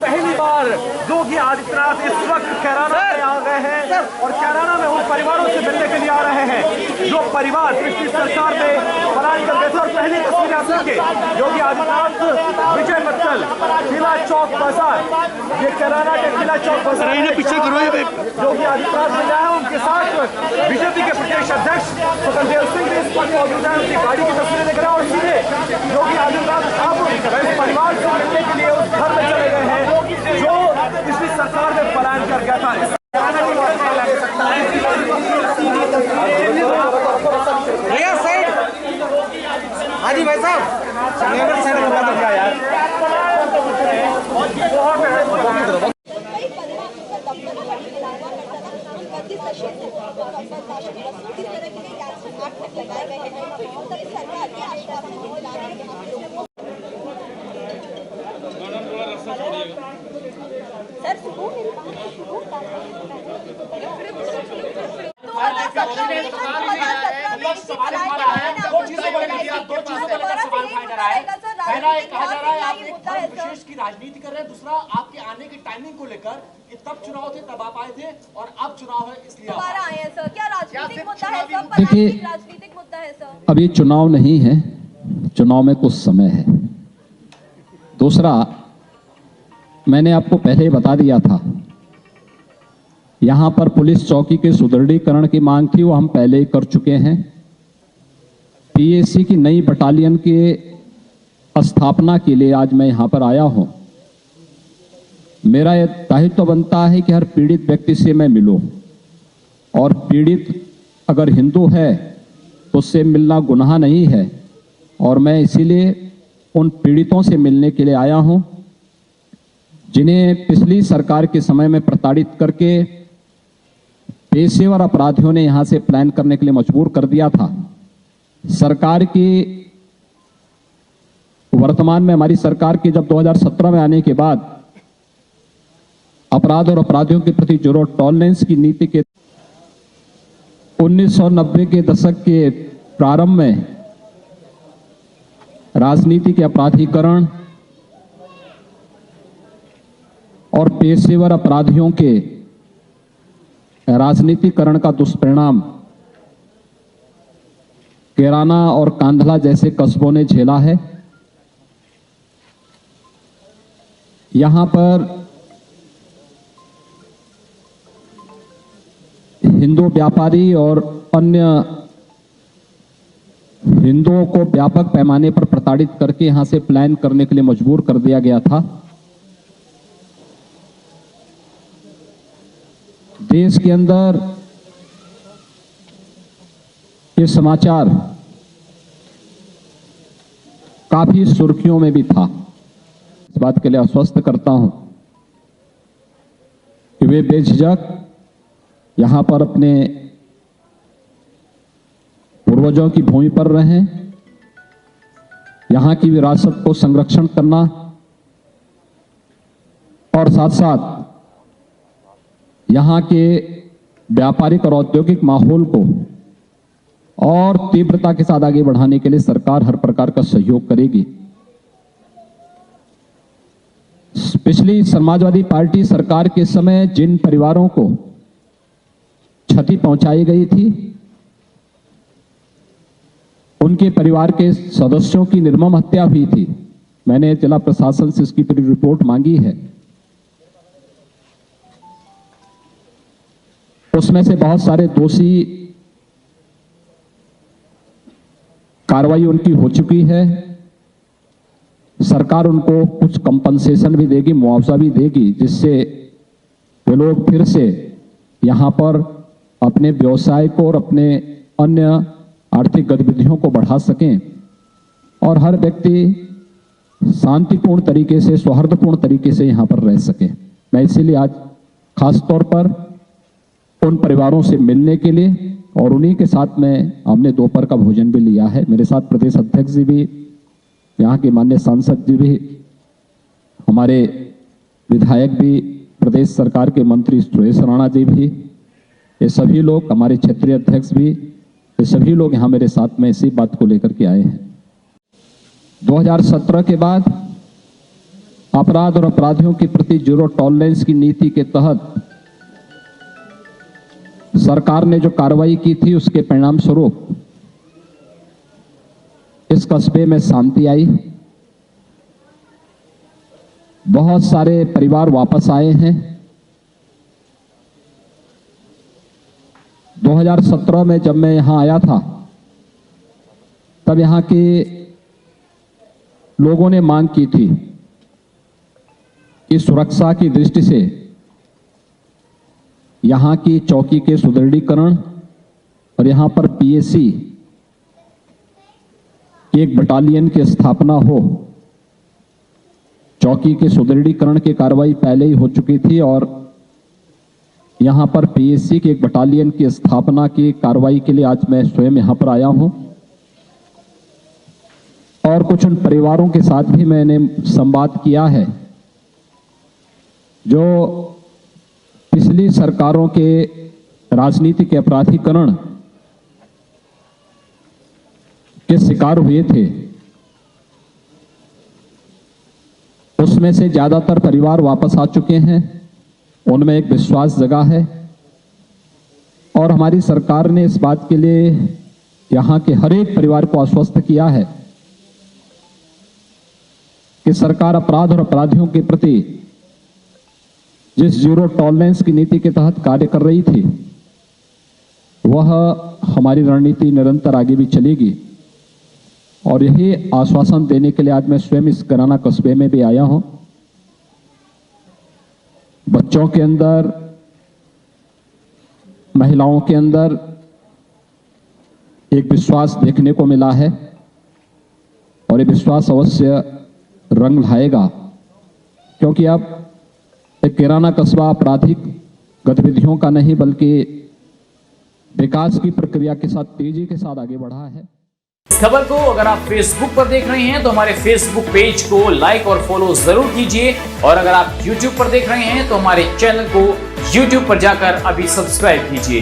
पहली बार योगी आदित्यनाथ इस वक्त कैराना में आ गए हैं और कैराना में उन परिवारों से मिलने के लिए आ रहे हैं जो परिवार पिछली सरकार में पलायन कर गए थे। और पहली तस्वीर आप देखिए, योगी आदित्यनाथ विजय मत्सल किला चौक बाजार, ये कैराना के किला चौक बाजार पीछे करो। योगी आदित्यनाथ मिल रहा है, उनके साथ बीजेपी के प्रदेश अध्यक्ष स्वतंत्र सिंह भी इस वक्त मौजूद है। उनकी गाड़ी की तस्वीरें देख रहे हैं और सीधे योगी आदित्यनाथ अब परिवार से मिलने के लिए उस घर में चले गए हैं जो पिछली सरकार में पलायन कर गया था। भैया साइड, हाँ जी भाई साहब, साइड करवा दो यार। विशेष की राजनीति कर रहे हैं, दूसरा आपके आने की टाइमिंग को लेकर कि तब चुनाव थे तब आप आए थे और अब चुनाव है इसलिए दोबारा आए हैं सर। क्या राजनीतिक मुद्दा है सर? देखिए, राजनीतिक मुद्दा है सर। अब ये चुनाव नहीं है, चुनाव में कुछ समय है। दूसरा, मैंने आपको पहले ही बता दिया था, यहां पर पुलिस चौकी के सुदृढ़ीकरण की मांग थी, वो हम पहले ही कर चुके हैं। पीएसी की नई बटालियन के स्थापना के लिए आज मैं यहां पर आया हूं। मेरा यह दायित्व बनता है कि हर पीड़ित व्यक्ति से मैं मिलूं, और पीड़ित अगर हिंदू है तो उससे मिलना गुनाह नहीं है, और मैं इसीलिए उन पीड़ितों से मिलने के लिए आया हूं जिन्हें पिछली सरकार के समय में प्रताड़ित करके पेशेवर अपराधियों ने यहां से प्लान करने के लिए मजबूर कर दिया था। सरकार की वर्तमान में हमारी सरकार की जब 2017 में आने के बाद अपराध और अपराधियों के प्रति जीरो टॉलरेंस की नीति के 1990 के दशक के प्रारंभ में राजनीति के अपराधीकरण और पेशेवर अपराधियों के राजनीतिकरण का दुष्परिणाम कैराना और कांधला जैसे कस्बों ने झेला है। यहां पर हिंदू व्यापारी और अन्य हिंदुओं को व्यापक पैमाने पर प्रताड़ित करके यहां से प्लान करने के लिए मजबूर कर दिया गया था। देश के अंदर ये समाचार काफी सुर्खियों में भी था। इस बात के लिए आश्वस्त करता हूं कि वे बेझिझक यहां पर अपने पूर्वजों की भूमि पर रहें, यहां की विरासत को संरक्षण करना और साथ साथ यहां के व्यापारिक और औद्योगिक माहौल को और तीव्रता के साथ आगे बढ़ाने के लिए सरकार हर प्रकार का सहयोग करेगी। पिछली समाजवादी पार्टी सरकार के समय जिन परिवारों को क्षति पहुंचाई गई थी, उनके परिवार के सदस्यों की निर्मम हत्या हुई थी। मैंने जिला प्रशासन से इसकी पूरी रिपोर्ट मांगी है। उसमें से बहुत सारे दोषी कार्रवाई उनकी हो चुकी है। सरकार उनको कुछ कंपनसेशन भी देगी, मुआवजा भी देगी, जिससे वे लोग फिर से यहां पर अपने व्यवसाय को और अपने अन्य आर्थिक गतिविधियों को बढ़ा सकें और हर व्यक्ति शांतिपूर्ण तरीके से, सौहार्दपूर्ण तरीके से यहां पर रह सके। मैं इसीलिए आज खास तौर पर उन परिवारों से मिलने के लिए और उन्हीं के साथ में हमने दोपहर का भोजन भी लिया है। मेरे साथ प्रदेश अध्यक्ष जी भी, यहाँ के माननीय सांसद जी भी, हमारे विधायक भी, प्रदेश सरकार के मंत्री सुरेश राणा जी भी, ये सभी लोग, हमारे क्षेत्रीय अध्यक्ष भी, ये सभी लोग यहाँ मेरे साथ में इसी बात को लेकर के आए हैं। 2017 के बाद अपराध और अपराधियों के प्रति जीरो टॉलरेंस की नीति के तहत सरकार ने जो कार्रवाई की थी, उसके परिणाम स्वरूप इस कस्बे में शांति आई। बहुत सारे परिवार वापस आए हैं। 2017 में जब मैं यहां आया था, तब यहां के लोगों ने मांग की थी कि सुरक्षा की दृष्टि से यहां की चौकी के सुदृढ़ीकरण और यहां पर पीएसी की एक बटालियन की स्थापना हो। चौकी के सुदृढ़ीकरण की कार्रवाई पहले ही हो चुकी थी और यहां पर पीएसी की एक बटालियन की स्थापना की कार्रवाई के लिए आज मैं स्वयं यहां पर आया हूं और कुछ उन परिवारों के साथ भी मैंने संवाद किया है जो पिछली सरकारों के राजनीतिक अपराधीकरण के शिकार हुए थे। उसमें से ज्यादातर परिवार वापस आ चुके हैं। उनमें एक विश्वास जगा है और हमारी सरकार ने इस बात के लिए यहां के हर एक परिवार को आश्वस्त किया है कि सरकार अपराध और अपराधियों के प्रति जिस जीरो टॉलरेंस की नीति के तहत कार्य कर रही थी, वह हमारी रणनीति निरंतर आगे भी चलेगी। और यही आश्वासन देने के लिए आज मैं स्वयं इस कैराना कस्बे में भी आया हूं। बच्चों के अंदर, महिलाओं के अंदर एक विश्वास देखने को मिला है और ये विश्वास अवश्य रंग लाएगा, क्योंकि अब एक कैराना कस्बा आपराधिक गतिविधियों का नहीं बल्कि विकास की प्रक्रिया के साथ तेजी के साथ आगे बढ़ा है। इस खबर को अगर आप फेसबुक पर देख रहे हैं तो हमारे फेसबुक पेज को लाइक और फॉलो जरूर कीजिए और अगर आप यूट्यूब पर देख रहे हैं तो हमारे चैनल को यूट्यूब पर जाकर अभी सब्सक्राइब कीजिए।